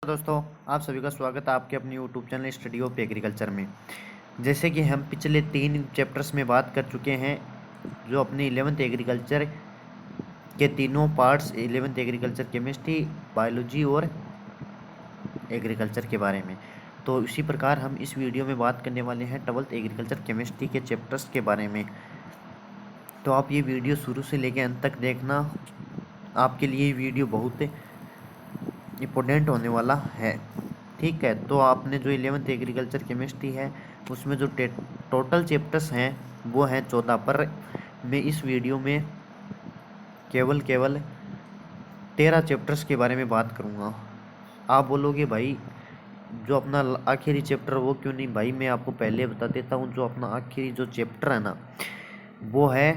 दोस्तों, आप सभी का स्वागत है आपके अपने YouTube channel study of agriculture में। जैसे कि हम पिछले 3 चैप्टर्स में बात कर चुके हैं, जो अपने 11th एग्रीकल्चर के तीनों parts 11th agriculture chemistry, biology और एग्रीकल्चर के बारे में। तो इसी प्रकार हम इस वीडियो में बात करने वाले हैं 12th एग्रीकल्चर केमिस्ट्री के चैप्टर्स के बारे में। तो आप ये वीडियो शुरू से लेकर अंत तक देखना, आपके लिए ये वीडियो बहुत इम्पोर्टेंट होने वाला है। ठीक है, तो आपने जो 11th एग्रीकल्चर केमिस्ट्री है उसमें जो टोटल चैप्टर्स हैं वो हैं 14, पर मैं इस वीडियो में केवल 13 चैप्टर्स के बारे में बात करूँगा। आप बोलोगे भाई जो अपना आखिरी चैप्टर वो क्यों नहीं? भाई मैं आपको पहले बता देता हूँ, जो अपना आखिरी जो चैप्टर है ना वो है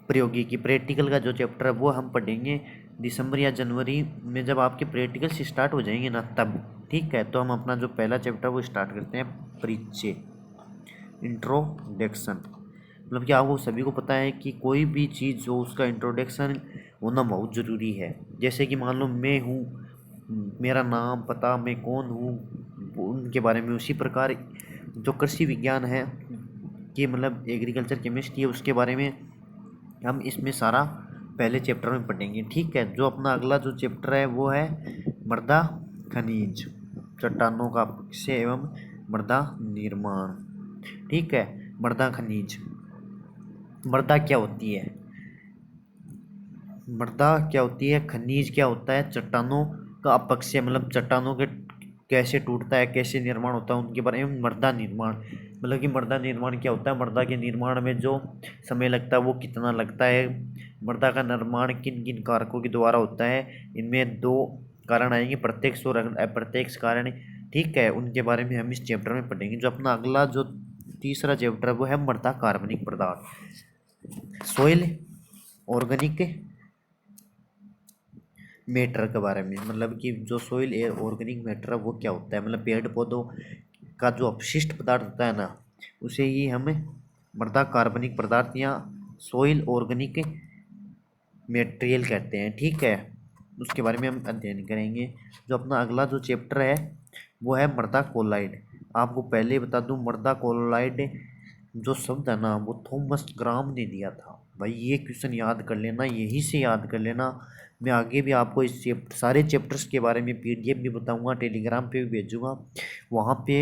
प्रयोगिकी, प्रैक्टिकल का जो चैप्टर है वो हम पढ़ेंगे दिसंबर या जनवरी में, जब आपके प्रैक्टिकल्स स्टार्ट हो जाएंगे ना तब। ठीक है, तो हम अपना जो पहला चैप्टर वो स्टार्ट करते हैं, परिचय, इंट्रोडक्शन। मतलब कि आपको सभी को पता है कि कोई भी चीज़ जो उसका इंट्रोडक्शन होना बहुत ज़रूरी है। जैसे कि मान लो मैं हूँ, मेरा नाम पता, मैं कौन हूँ, उनके बारे में। उसी प्रकार जो कृषि विज्ञान है कि मतलब एग्रीकल्चर केमिस्ट्री है, उसके बारे में हम इसमें सारा पहले चैप्टर में पढ़ेंगे। ठीक है, जो अपना अगला जो चैप्टर है वो है मृदा खनिज, चट्टानों का अक्षय एवं मृदा निर्माण। ठीक है, मृदा खनिज, मृदा क्या होती है, मृदा क्या होती है, खनिज क्या होता है, चट्टानों का अपक्षय मतलब चट्टानों के कैसे टूटता है, कैसे निर्माण होता है, उनके बारे में। मृदा निर्माण मतलब कि मृदा निर्माण क्या होता है, मृदा के निर्माण में जो समय लगता है वो कितना लगता है, मृदा का निर्माण किन किन कारकों के द्वारा होता है। इनमें 2 कारण आएंगे, प्रत्यक्ष और अप्रत्यक्ष कारण। ठीक है, उनके बारे में हम इस चैप्टर में पढ़ेंगे। जो अपना अगला जो तीसरा चैप्टर है वो है मृदा कार्बनिक पदार्थ, सोइल ऑर्गेनिक मैटर के बारे में। मतलब कि जो सोइल ऑर्गेनिक मैटर है वो क्या होता है, मतलब पेड़ पौधों का जो अपशिष्ट पदार्थ होता है ना उसे ही हम मृदा कार्बनिक पदार्थ या सोइल ऑर्गेनिक मटेरियल कहते हैं। ठीक है, उसके बारे में हम अध्ययन करेंगे। जो अपना अगला जो चैप्टर है वो है मृदा कोलाइड। आपको पहले ही बता दूं, मृदा कोलाइड जो शब्द है ना वो थॉमस ग्राम ने दिया था। भाई ये क्वेश्चन याद कर लेना, यहीं से याद कर लेना। मैं आगे भी आपको इस सारे चैप्टर्स के बारे में पीडीएफ भी बताऊंगा, टेलीग्राम पे भी भेजूंगा। वहाँ पे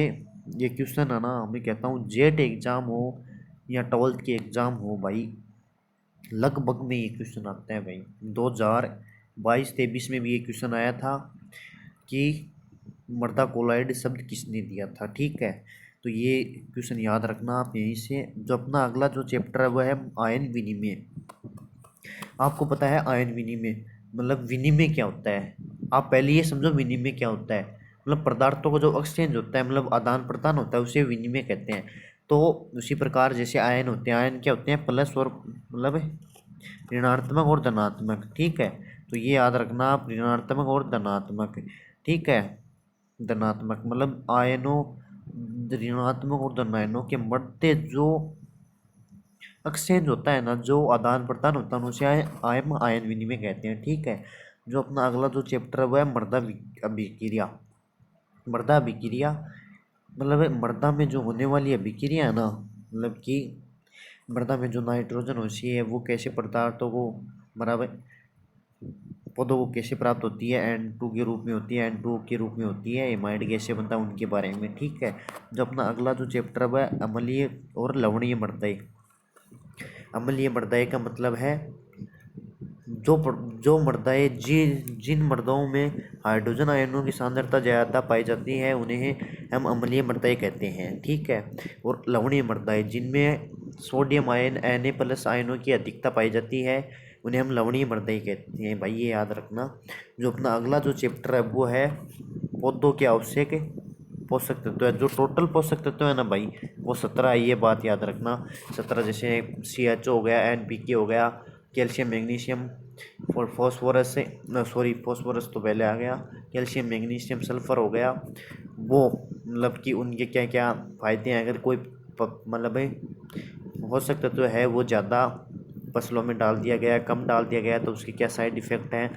ये क्वेश्चन है ना, मैं कहता हूँ जेट एग्ज़ाम हो या 12th के एग्ज़ाम हो भाई, लगभग में ये क्वेश्चन आता है। भाई 2022-23 में भी ये क्वेश्चन आया था कि मृदा कोलाइड शब्द किसने दिया था। ठीक है, तो ये क्वेश्चन याद रखना आप यहीं से। जो अपना अगला जो चैप्टर है वो है आयन विनिमय। आपको पता है आयन विनिमय मतलब विनिमय क्या होता है? आप पहले ये समझो विनिमय क्या होता है। मतलब पदार्थों का जो एक्सचेंज होता है, मतलब आदान प्रदान होता है, उसे विनिमय कहते हैं। तो उसी प्रकार जैसे आयन होते हैं, आयन क्या होते हैं, प्लस और मतलब ऋणात्मक और धनात्मक। ठीक है, तो ये याद रखना आप, ऋणात्मक और धनात्मक। ठीक है, धनात्मक मतलब आयनों, ऋणात्मक और धन आयनों के मध्य जो एक्सचेंज होता है ना, जो आदान प्रदान होता है, उसे आयन आयन विनिमय कहते हैं। ठीक है, जो अपना अगला जो चैप्टर है वो है मृदा अभिक्रिया। मृदा अभिक्रिया मतलब मृदा में जो होने वाली अभिक्रिया है ना, मतलब कि मृदा में जो नाइट्रोजन होती है वो कैसे पदार्थों को बराबर पौधों को कैसे प्राप्त होती है, N2 के रूप में होती है, N2O के रूप में होती है, एमाइड कैसे बनता है, उनके बारे में। ठीक है, जो अपना अगला जो चैप्टर है अम्लीय और लवणीय मृदाएं। अम्लीय मृदाएं का मतलब है जो मृदाएं जिन मृदाओं में हाइड्रोजन आयनों की सांद्रता ज़्यादा पाई जाती है उन्हें हम अम्लीय मृदाएं कहते हैं। ठीक है, और लवणीय मृदाएं जिनमें सोडियम आयन Na+ आयनों की अधिकता पाई जाती है उन्हें हम लवणीय मृदाएं कहते हैं। भाई ये याद रखना। जो अपना अगला जो चैप्टर है वो है पौधों के आवश्यक पोषक तत्व है। जो टोटल पोषक तत्व है ना भाई वो 17 है, ये बात याद रखना। 17 जैसे CHO हो गया, NPK हो गया, कैल्शियम मैग्नीशियम और फॉस्फोरस से फॉस्फोरस तो पहले आ गया, कैल्शियम मैग्नीशियम सल्फर हो गया। वो मतलब कि उनके क्या क्या फ़ायदे हैं, अगर कोई मतलब पोषक तत्व है वो ज़्यादा फसलों में डाल दिया गया, कम डाल दिया गया तो उसके क्या साइड इफ़ेक्ट हैं,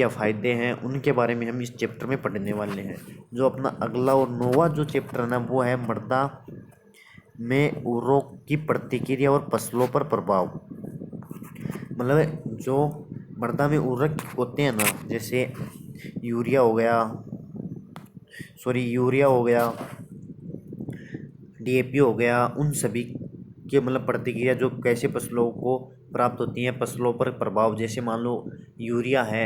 क्या फ़ायदे हैं, उनके बारे में हम इस चैप्टर में पढ़ने वाले हैं। जो अपना अगला और 9वां जो चैप्टर है ना, वो है मृदा में उर्वरकों की प्रतिक्रिया और फसलों पर प्रभाव। मतलब जो मृदा में उर्वरक होते हैं ना, जैसे यूरिया हो गया, डीएपी हो गया, उन सभी के मतलब प्रतिक्रिया जो कैसे फसलों को प्राप्त होती हैं, फसलों पर प्रभाव। जैसे मान लो यूरिया है,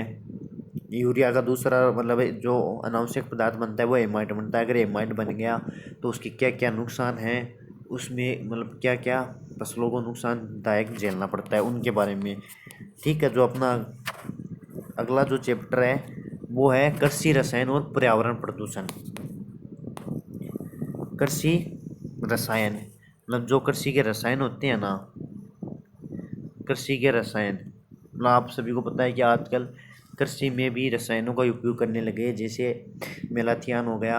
यूरिया का दूसरा मतलब जो अनावश्यक पदार्थ बनता है वो एमाइड बनता है। अगर एमाइड बन गया तो उसके क्या क्या नुकसान हैं, उसमें मतलब क्या क्या फसलों को नुकसानदायक झेलना पड़ता है, उनके बारे में। ठीक है। जो अपना अगला जो चैप्टर है वो है कृषि रसायन और पर्यावरण प्रदूषण। कृषि रसायन मतलब जो कृषि के रसायन होते हैं ना, कृषि के रसायन मतलब आप सभी को पता है कि आजकल कृषि में भी रसायनों का उपयोग करने लगे। जैसे मेलाथियान हो गया,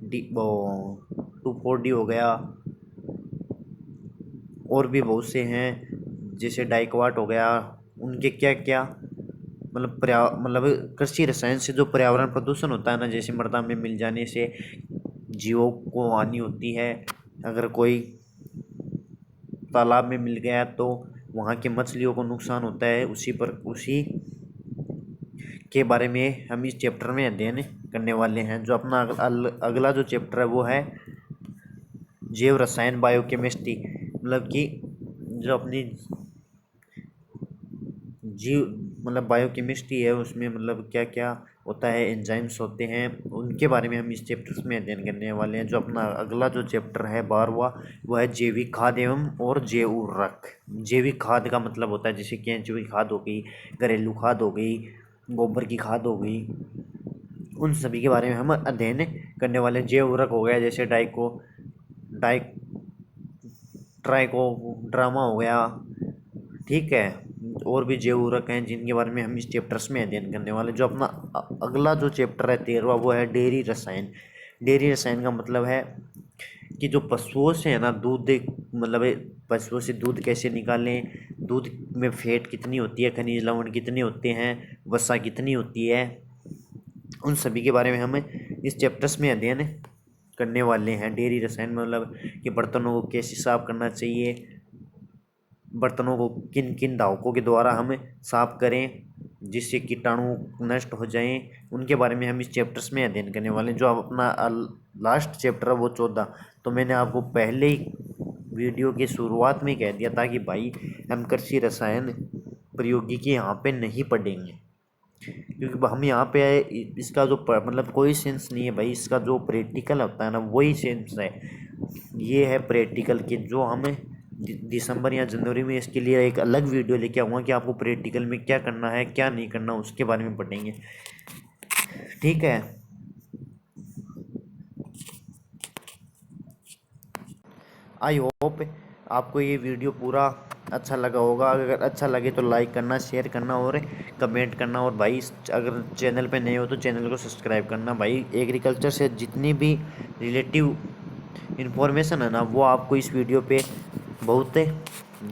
2,4-D हो गया, और भी बहुत से हैं जैसे डाइकोट हो गया। उनके क्या क्या मतलब कृषि रसायन से जो पर्यावरण प्रदूषण होता है ना, जैसे मृदा में मिल जाने से जीवों को हानि होती है। अगर कोई तालाब में मिल गया तो वहाँ की मछलियों को नुकसान होता है। उसी के बारे में हम इस चैप्टर में अध्ययन करने वाले हैं। जो अपना अगला जो चैप्टर है वो है जैव रसायन बायोकेमिस्ट्री। मतलब कि जो अपनी बायोकेमिस्ट्री है, उसमें मतलब क्या क्या होता है, एंजाइम्स होते हैं, उनके बारे में हम इस चैप्टर में अध्ययन करने वाले हैं। जो अपना अगला जो चैप्टर है 12वां वो है जैविक खाद एवं और जैव उर्वरक। जैविक खाद का मतलब होता है जैसे केंचुई खाद हो गई, घरेलू खाद हो गई, गोबर की खाद हो गई, उन सभी के बारे में हम अध्ययन करने वाले हैं। जैव उर्वरक हो गया जैसे ट्राइकोड्रामा हो गया। ठीक है। और भी जैव उर्वरक हैं जिनके बारे में हम इस चैप्टर्स में अध्ययन करने वाले। जो अपना अगला जो चैप्टर है 13वां वो है डेयरी रसायन। डेयरी रसायन का मतलब है कि जो पशुओं से है ना दूध, मतलब पशुओं से दूध कैसे निकालें, दूध में फैट कितनी होती है, खनिज लवण कितने होते हैं, वसा कितनी होती है, उन सभी के बारे में हम इस चैप्टर्स में अध्ययन करने वाले हैं। डेयरी रसायन मतलब कि बर्तनों को कैसे साफ करना चाहिए, बर्तनों को किन किन धावकों के द्वारा हम साफ करें जिससे कीटाणु नष्ट हो जाएं, उनके बारे में हम इस चैप्टर्स में अध्ययन करने वाले हैं। जो अपना लास्ट चैप्टर है वो 14। तो मैंने आपको पहले ही वीडियो की शुरुआत में कह दिया था कि भाई हम कृषि रसायन प्रौद्योगिकी यहाँ पे नहीं पढ़ेंगे, क्योंकि हम यहाँ पे इसका जो मतलब कोई सेंस नहीं है भाई। इसका जो प्रैक्टिकल होता है ना वही सेंस है। ये है प्रैक्टिकल के जो हमें दिसंबर या जनवरी में इसके लिए एक अलग वीडियो लेके आऊँगा कि आपको प्रैक्टिकल में क्या करना है क्या नहीं करना, उसके बारे में पढ़ेंगे। ठीक है। आई होप आपको ये वीडियो पूरा अच्छा लगा होगा। अगर अच्छा लगे तो लाइक करना, शेयर करना और कमेंट करना। और भाई अगर चैनल पे नए हो तो चैनल को सब्सक्राइब करना। भाई एग्रीकल्चर से जितनी भी रिलेटिव इन्फॉर्मेशन है ना वो आपको इस वीडियो पे बहुत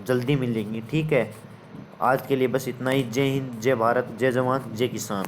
जल्दी मिलेंगी। ठीक है। आज के लिए बस इतना ही। जय हिंद, जय भारत, जय जवान, जय किसान।